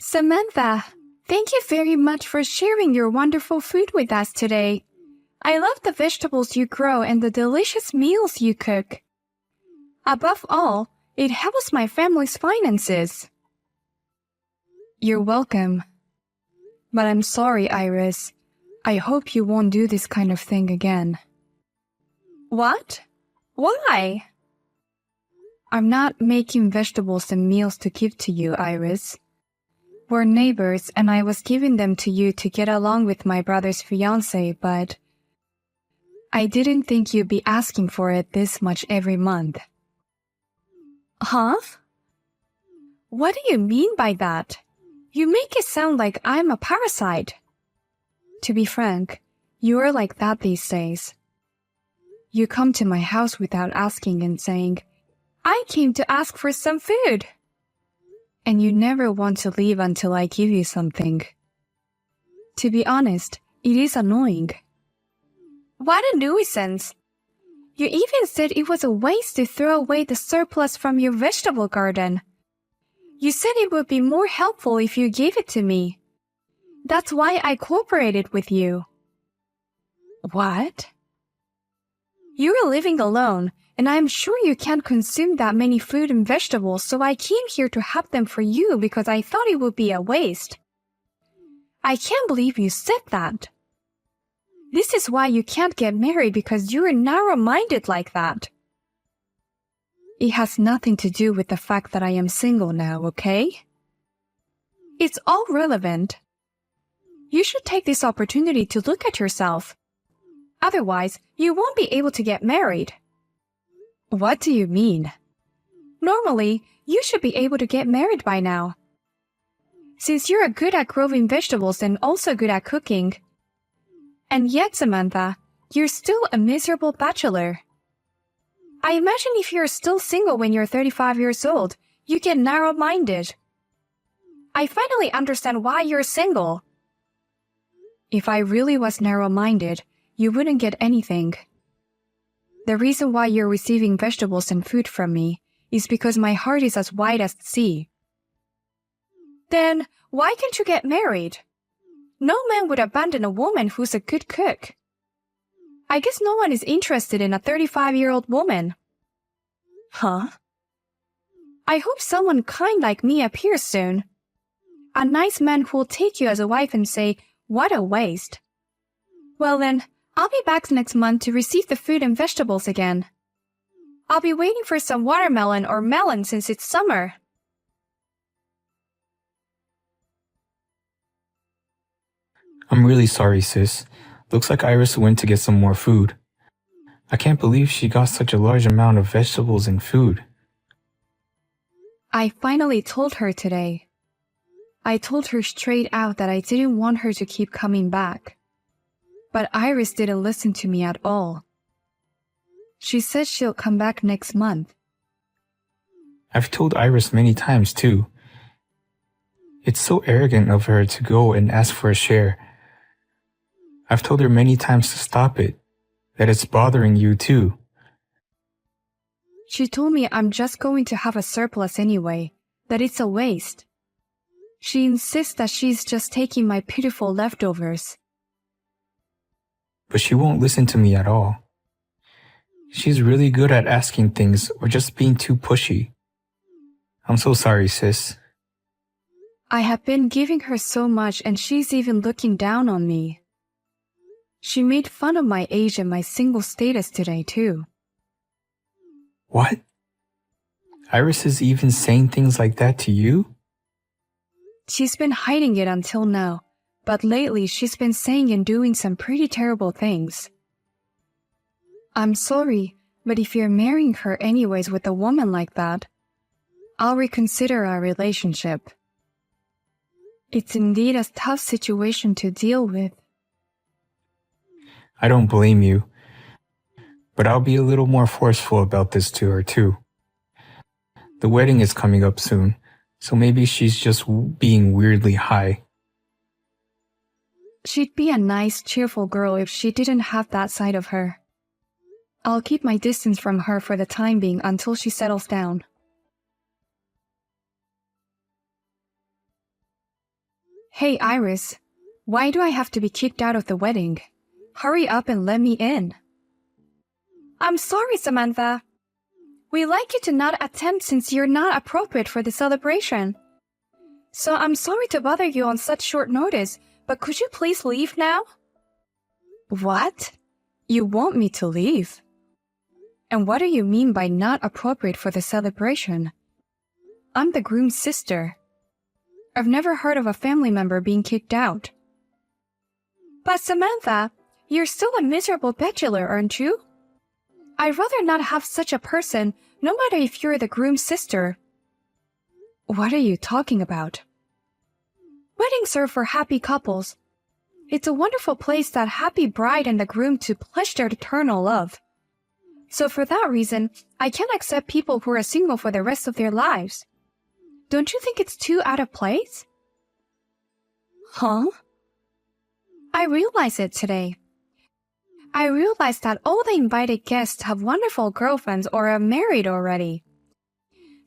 Samantha, thank you very much for sharing your wonderful food with us today. I love the vegetables you grow and the delicious meals you cook. Above all, it helps my family's finances. You're welcome. But I'm sorry, Iris. I hope you won't do this kind of thing again. What? Why? I'm not making vegetables and meals to give to you, Iris. We're neighbors and I was giving them to you to get along with my brother's fiancée, but I didn't think you'd be asking for it this much every month. Huh? What do you mean by that? You make it sound like I'm a parasite. To be frank, you're like that these days. You come to my house without asking and saying, I came to ask for some food. And you never want to leave until I give you something. To be honest, it is annoying. What a nuisance! You even said it was a waste to throw away the surplus from your vegetable garden. You said it would be more helpful if you gave it to me. That's why I cooperated with you. What? You're living alone, and I'm sure you can't consume that many fruit and vegetables, so I came here to have them for you because I thought it would be a waste. I can't believe you said that. This is why you can't get married, because you're narrow-minded like that. It has nothing to do with the fact that I am single now, okay? It's all relevant. You should take this opportunity to look at yourself. Otherwise, you won't be able to get married. What do you mean? Normally, you should be able to get married by now. Since you're good at growing vegetables and also good at cooking. And yet, Samantha, you're still a miserable bachelor. I imagine if you're still single when you're 35 years old, you get narrow-minded. I finally understand why you're single. If I really was narrow-minded, you wouldn't get anything. The reason why you're receiving vegetables and food from me is because my heart is as wide as the sea. Then, why can't you get married? No man would abandon a woman who's a good cook. I guess no one is interested in a 35-year-old woman. Huh? I hope someone kind like me appears soon. A nice man who'll take you as a wife and say, what a waste. Well then, I'll be back next month to receive the food and vegetables again. I'll be waiting for some watermelon or melon since it's summer. I'm really sorry, sis. Looks like Iris went to get some more food. I can't believe she got such a large amount of vegetables and food. I finally told her today. I told her straight out that I didn't want her to keep coming back. But Iris didn't listen to me at all. She said she'll come back next month. I've told Iris many times, too. It's so arrogant of her to go and ask for a share. I've told her many times to stop it, that it's bothering you, too. She told me I'm just going to have a surplus anyway, that it's a waste. She insists that she's just taking my pitiful leftovers. But she won't listen to me at all. She's really good at asking things or just being too pushy. I'm so sorry, sis. I have been giving her so much and she's even looking down on me. She made fun of my age and my single status today, too. What? Iris is even saying things like that to you? She's been hiding it until now, but lately she's been saying and doing some pretty terrible things. I'm sorry, but if you're marrying her anyways with a woman like that, I'll reconsider our relationship. It's indeed a tough situation to deal with. I don't blame you, but I'll be a little more forceful about this to her too. The wedding is coming up soon, so maybe she's just being weirdly high. She'd be a nice, cheerful girl if she didn't have that side of her. I'll keep my distance from her for the time being until she settles down. Hey, Iris. Why do I have to be kicked out of the wedding? Hurry up and let me in. I'm sorry, Samantha. We'd like you to not attend since you're not appropriate for the celebration. So I'm sorry to bother you on such short notice, but could you please leave now? What? You want me to leave? And what do you mean by not appropriate for the celebration? I'm the groom's sister. I've never heard of a family member being kicked out. But Samantha, you're still a miserable bachelor, aren't you? I'd rather not have such a person, no matter if you're the groom's sister. What are you talking about? Weddings are for happy couples. It's a wonderful place that happy bride and the groom to pledge their eternal love. So for that reason, I can't accept people who are single for the rest of their lives. Don't you think it's too out of place? Huh? I realized it today. I realized that all the invited guests have wonderful girlfriends or are married already.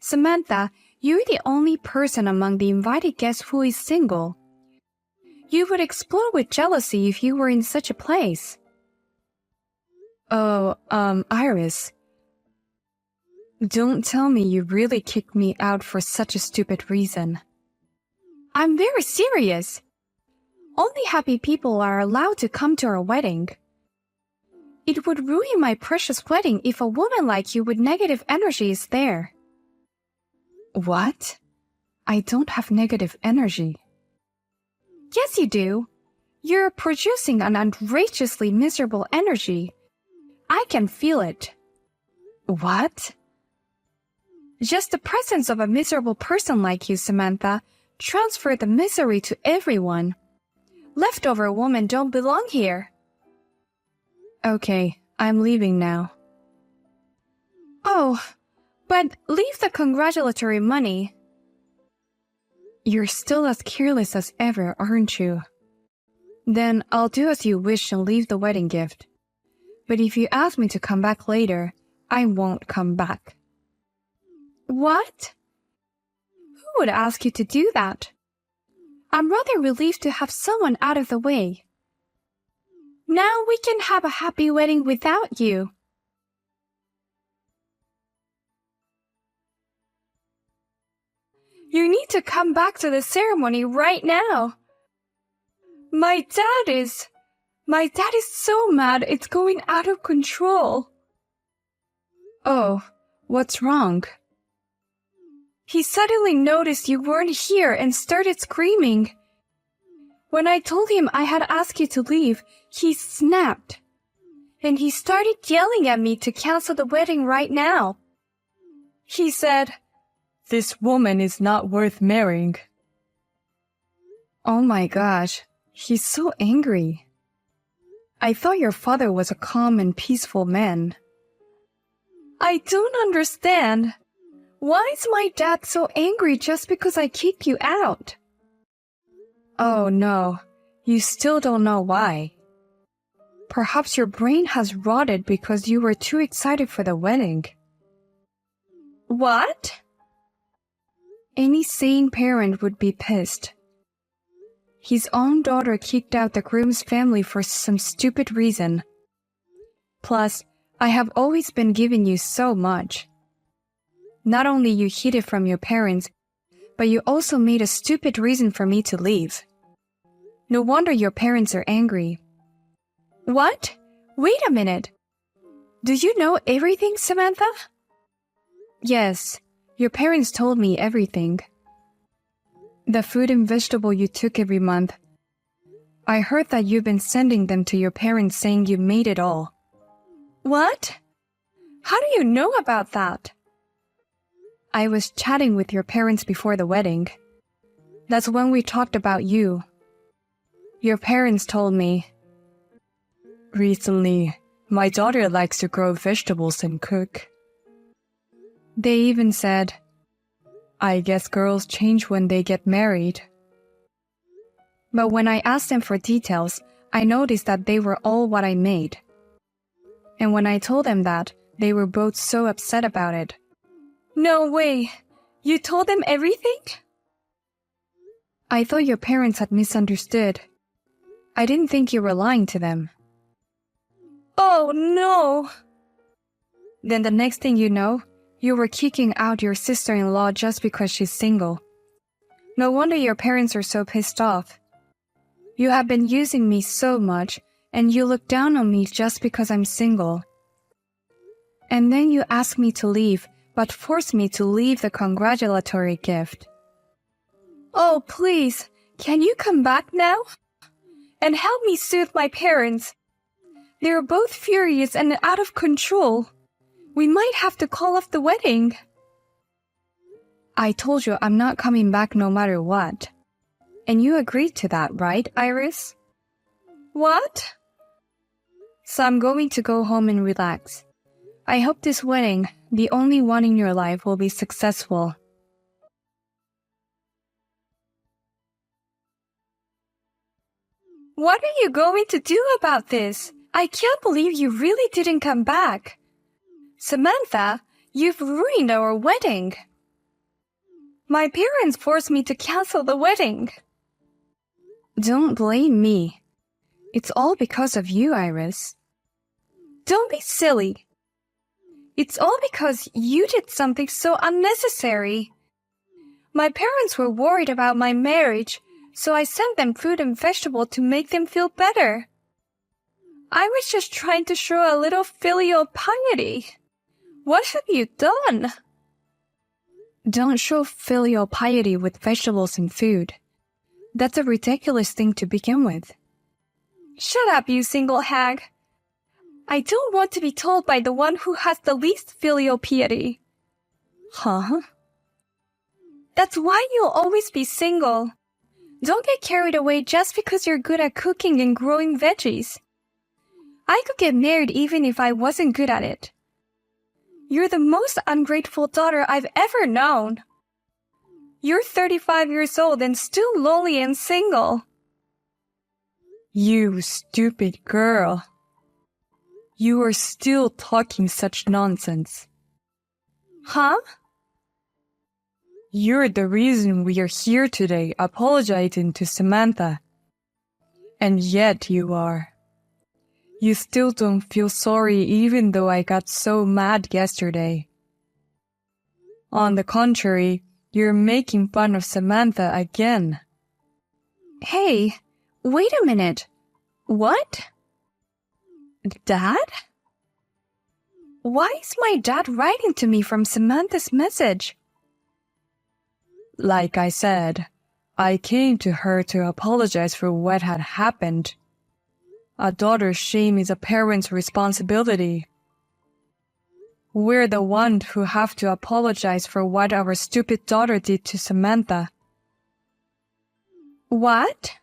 Samantha, you're the only person among the invited guests who is single. You would explode with jealousy if you were in such a place. Oh, Iris. Don't tell me you really kicked me out for such a stupid reason. I'm very serious. Only happy people are allowed to come to our wedding. It would ruin my precious wedding if a woman like you with negative energy is there. What? I don't have negative energy. Yes, you do. You're producing an outrageously miserable energy. I can feel it. What? Just the presence of a miserable person like you, Samantha, transfer the misery to everyone. Leftover women don't belong here. Okay, I'm leaving now. Oh, but leave the congratulatory money. You're still as careless as ever, aren't you? Then I'll do as you wish and leave the wedding gift. But if you ask me to come back later, I won't come back. What? Who would ask you to do that? I'm rather relieved to have someone out of the way. Now we can have a happy wedding without you. You need to come back to the ceremony right now. My dad is so mad it's going out of control. Oh, what's wrong? He suddenly noticed you weren't here and started screaming. When I told him I had asked you to leave, he snapped. And he started yelling at me to cancel the wedding right now. He said, "This woman is not worth marrying." Oh my gosh, he's so angry. I thought your father was a calm and peaceful man. I don't understand. Why is my dad so angry just because I kicked you out? Oh no, you still don't know why. Perhaps your brain has rotted because you were too excited for the wedding. What? Any sane parent would be pissed. His own daughter kicked out the groom's family for some stupid reason. Plus, I have always been giving you so much. Not only you hid it from your parents, but you also made a stupid reason for me to leave. No wonder your parents are angry. What? Wait a minute. Do you know everything, Samantha? Yes, your parents told me everything. The fruit and vegetable you took every month. I heard that you've been sending them to your parents saying you made it all. What? How do you know about that? I was chatting with your parents before the wedding. That's when we talked about you. Your parents told me, "Recently, my daughter likes to grow vegetables and cook." They even said, "I guess girls change when they get married." But when I asked them for details, I noticed that they were all what I made. And when I told them that, they were both so upset about it. No way! You told them everything? I thought your parents had misunderstood. I didn't think you were lying to them. Oh no! Then the next thing you know, you were kicking out your sister-in-law just because she's single. No wonder your parents are so pissed off. You have been using me so much, and you look down on me just because I'm single. And then you ask me to leave, but force me to leave the congratulatory gift. Oh, please, can you come back now? And help me soothe my parents. They're both furious and out of control. We might have to call off the wedding. I told you I'm not coming back no matter what. And you agreed to that, right, Iris? What? So I'm going to go home and relax. I hope this wedding, the only one in your life, will be successful. What are you going to do about this? I can't believe you really didn't come back. Samantha, you've ruined our wedding. My parents forced me to cancel the wedding. Don't blame me. It's all because of you, Iris. Don't be silly. It's all because you did something so unnecessary. My parents were worried about my marriage, so I sent them fruit and vegetable to make them feel better. I was just trying to show a little filial piety. What have you done? Don't show filial piety with vegetables and food. That's a ridiculous thing to begin with. Shut up, you single hag. I don't want to be told by the one who has the least filial piety. Huh? That's why you'll always be single. Don't get carried away just because you're good at cooking and growing veggies. I could get married even if I wasn't good at it. You're the most ungrateful daughter I've ever known. You're 35 years old and still lonely and single. You stupid girl. You are still talking such nonsense. Huh? You're the reason we are here today apologizing to Samantha. And yet you are. You still don't feel sorry even though I got so mad yesterday. On the contrary, you're making fun of Samantha again. Hey, wait a minute. What? Dad? Why is my dad writing to me from Samantha's message? Like I said, I came to her to apologize for what had happened. A daughter's shame is a parent's responsibility. We're the ones who have to apologize for what our stupid daughter did to Samantha. What?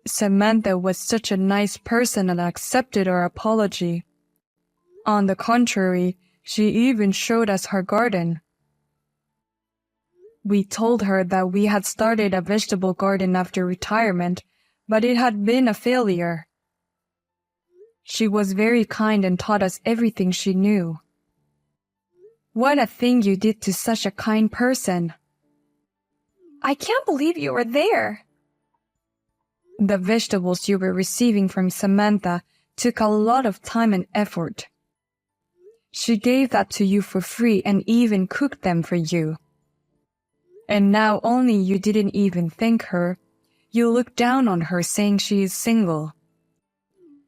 Samantha was such a nice person and accepted our apology. On the contrary, she even showed us her garden. We told her that we had started a vegetable garden after retirement, but it had been a failure. She was very kind and taught us everything she knew. What a thing you did to such a kind person. I can't believe you were there. The vegetables you were receiving from Samantha took a lot of time and effort. She gave that to you for free and even cooked them for you. And now only you didn't even thank her. You look down on her saying she is single.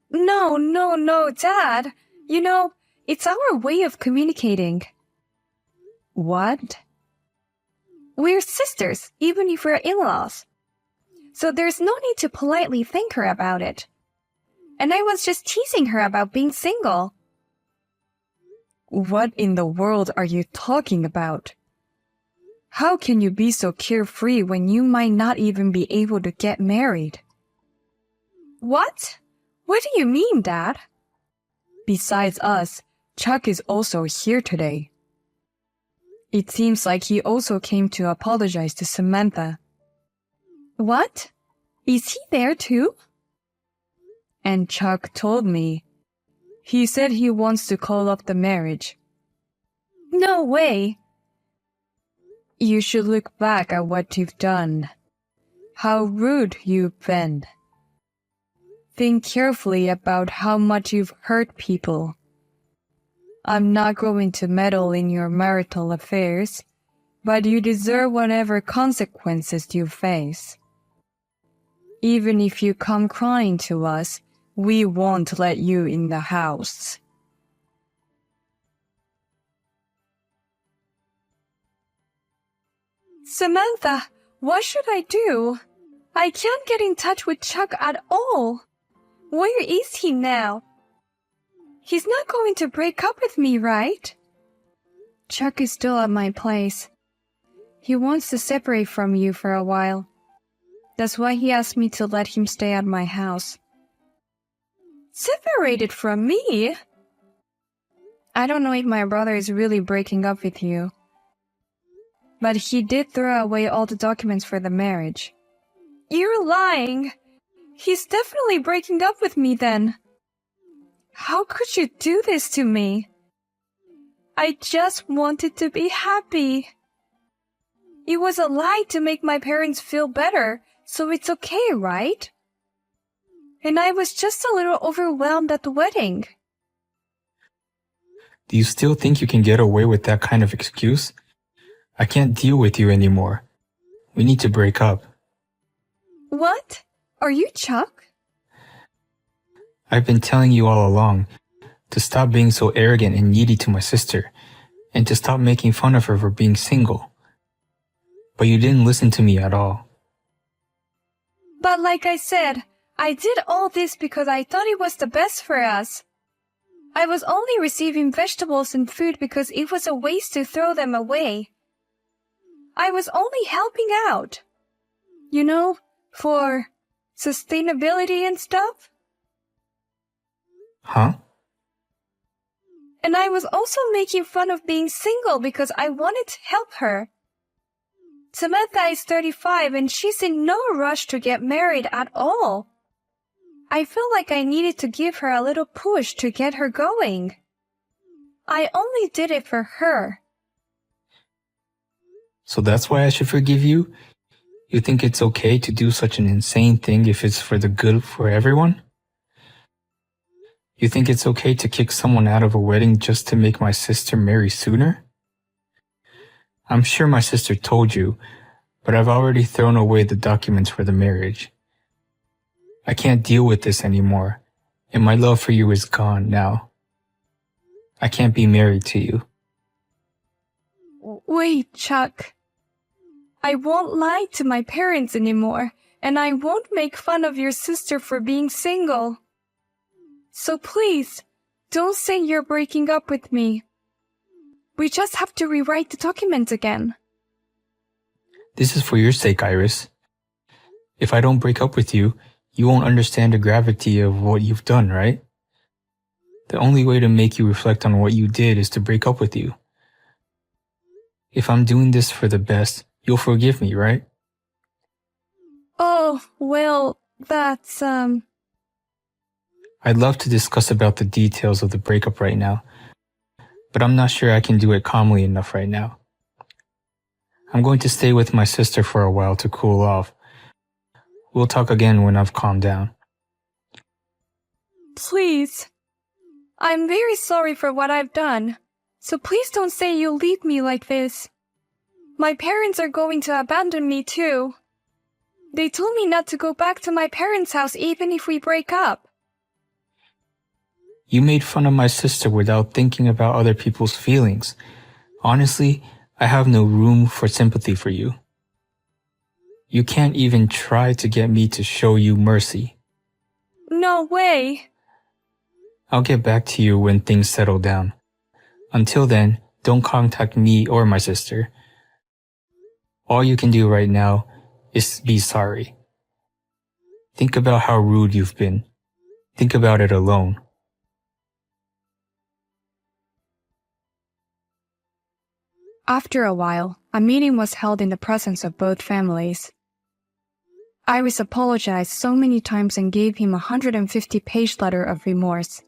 No, Dad. You know, it's our way of communicating. What? We're sisters, even if we're in-laws. So there's no need to politely thank her about it. And I was just teasing her about being single. What in the world are you talking about? How can you be so carefree when you might not even be able to get married? What? What do you mean, Dad? Besides us, Chuck is also here today. It seems like he also came to apologize to Samantha. What? Is he there too? And Chuck told me. He said he wants to call off the marriage. No way. You should look back at what you've done. How rude you've been. Think carefully about how much you've hurt people. I'm not going to meddle in your marital affairs, but you deserve whatever consequences you face. Even if you come crying to us, we won't let you in the house. Samantha, what should I do? I can't get in touch with Chuck at all. Where is he now? He's not going to break up with me, right? Chuck is still at my place. He wants to separate from you for a while. That's why he asked me to let him stay at my house. Separated from me? I don't know if my brother is really breaking up with you. But he did throw away all the documents for the marriage. You're lying. He's definitely breaking up with me then. How could you do this to me? I just wanted to be happy. It was a lie to make my parents feel better, so it's okay, right? And I was just a little overwhelmed at the wedding. Do you still think you can get away with that kind of excuse? I can't deal with you anymore. We need to break up. What? Are you Chuck? I've been telling you all along to stop being so arrogant and needy to my sister, and to stop making fun of her for being single. But you didn't listen to me at all. But like I said, I did all this because I thought it was the best for us. I was only receiving vegetables and food because it was a waste to throw them away. I was only helping out. You know, for sustainability and stuff. Huh? And I was also making fun of being single because I wanted to help her. Samantha is 35 and she's in no rush to get married at all. I felt like I needed to give her a little push to get her going. I only did it for her. So that's why I should forgive you? You think it's okay to do such an insane thing if it's for the good for everyone? You think it's okay to kick someone out of a wedding just to make my sister marry sooner? I'm sure my sister told you, but I've already thrown away the documents for the marriage. I can't deal with this anymore, and my love for you is gone now. I can't be married to you. Wait, Chuck. I won't lie to my parents anymore, and I won't make fun of your sister for being single. So please, don't say you're breaking up with me. We just have to rewrite the document again. This is for your sake, Iris. If I don't break up with you, you won't understand the gravity of what you've done, right? The only way to make you reflect on what you did is to break up with you. If I'm doing this for the best, you'll forgive me, right? Oh, well, that's, I'd love to discuss about the details of the breakup right now, but I'm not sure I can do it calmly enough right now. I'm going to stay with my sister for a while to cool off. We'll talk again when I've calmed down. Please. I'm very sorry for what I've done, so please don't say you'll leave me like this. My parents are going to abandon me too. They told me not to go back to my parents' house even if we break up. You made fun of my sister without thinking about other people's feelings. Honestly, I have no room for sympathy for you. You can't even try to get me to show you mercy. No way. I'll get back to you when things settle down. Until then, don't contact me or my sister. All you can do right now is be sorry. Think about how rude you've been. Think about it alone. After a while, a meeting was held in the presence of both families. Iris apologized so many times and gave him a 150-page letter of remorse.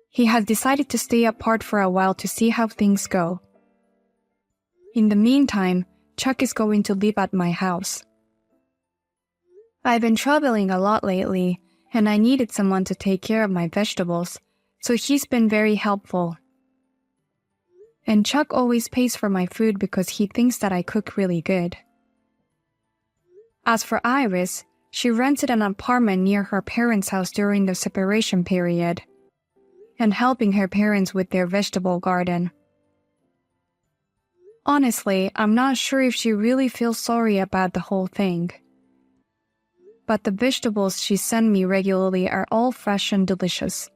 He had decided to stay apart for a while to see how things go. In the meantime, Chuck is going to live at my house. I've been traveling a lot lately, and I needed someone to take care of my vegetables, so he's been very helpful. And Chuck always pays for my food because he thinks that I cook really good. As for Iris, she rented an apartment near her parents' house during the separation period, and helping her parents with their vegetable garden. Honestly, I'm not sure if she really feels sorry about the whole thing. But the vegetables she sent me regularly are all fresh and delicious.